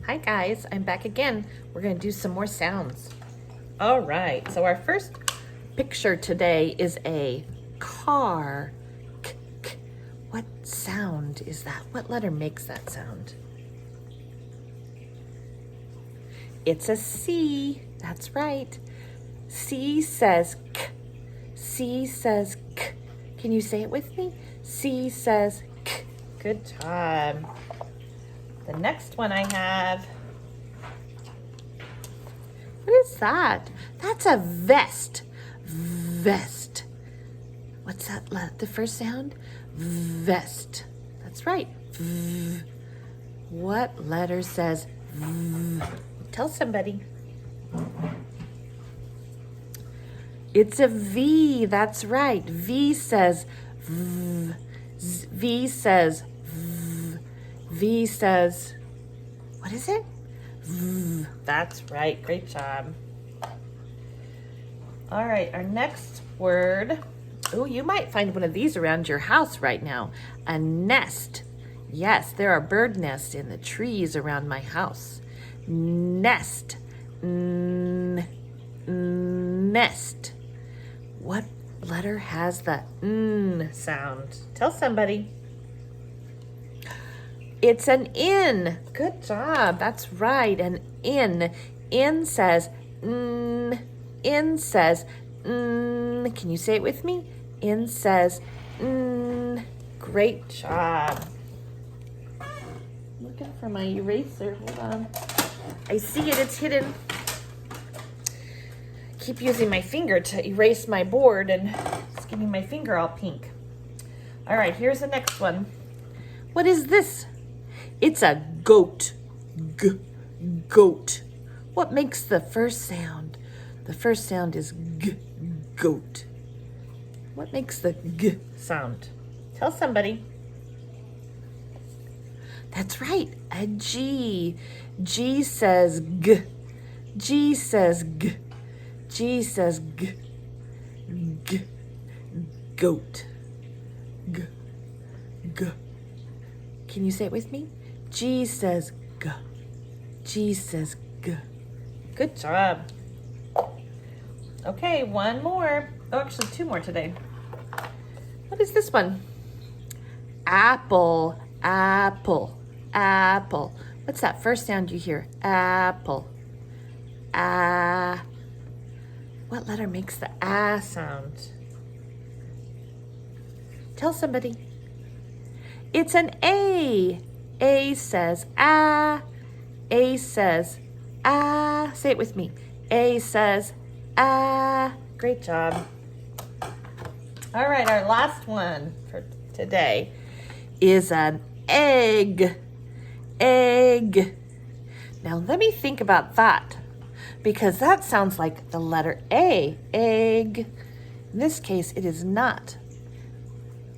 Hi guys, I'm back again. We're gonna do some more sounds. All right, so our first picture today is a car. K, k. What sound is that? What letter makes that sound? It's a C, that's right. C says K, C says K. Can you say it with me? C says K. Good job. The next one I have, what is that? That's a vest. Vest. What's that? The first sound? Vest. That's right. V. What letter says V? Tell somebody. It's a V. That's right. V says V. V says V. V says, what is it? V. That's right. Great job. All right, our next word. Oh, you might find one of these around your house right now. A nest. Yes, there are bird nests in the trees around my house. Nest. Nest. What letter has the N sound? Tell somebody. It's an in. Good job. That's right. An in. In says N. In says N. Can you say it with me? In says N. Great job. Looking for my eraser. Hold on. I see it. It's hidden. Keep using my finger to erase my board and it's getting my finger all pink. All right, here's the next one. What is this? It's a goat. G, goat. What makes the first sound? The first sound is G, goat. What makes the G sound? Tell somebody. That's right, a G. G says G. G says G. G says G. G. Goat. G. G. Can you say it with me? G says G. G says G. Good job. Okay, one more. Oh, actually two more today. What is this one? Apple. Apple. Apple. What's that first sound you hear? Apple. Ah. What letter makes the ah sound? Tell somebody. It's an A. A says ah. A says ah. Say it with me. A says ah. Great job. All right, our last one for today is an egg. Egg. Now let me think about that because that sounds like the letter A. Egg. In this case, it is not.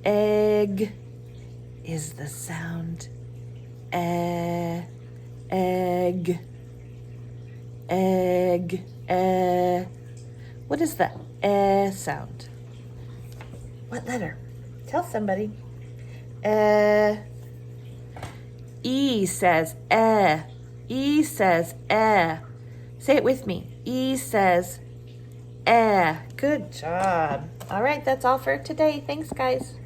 Egg is the sound egg, egg, What is the sound? What letter? Tell somebody. E says E says Say it with me. E says Good job. All right, that's all for today. Thanks, guys.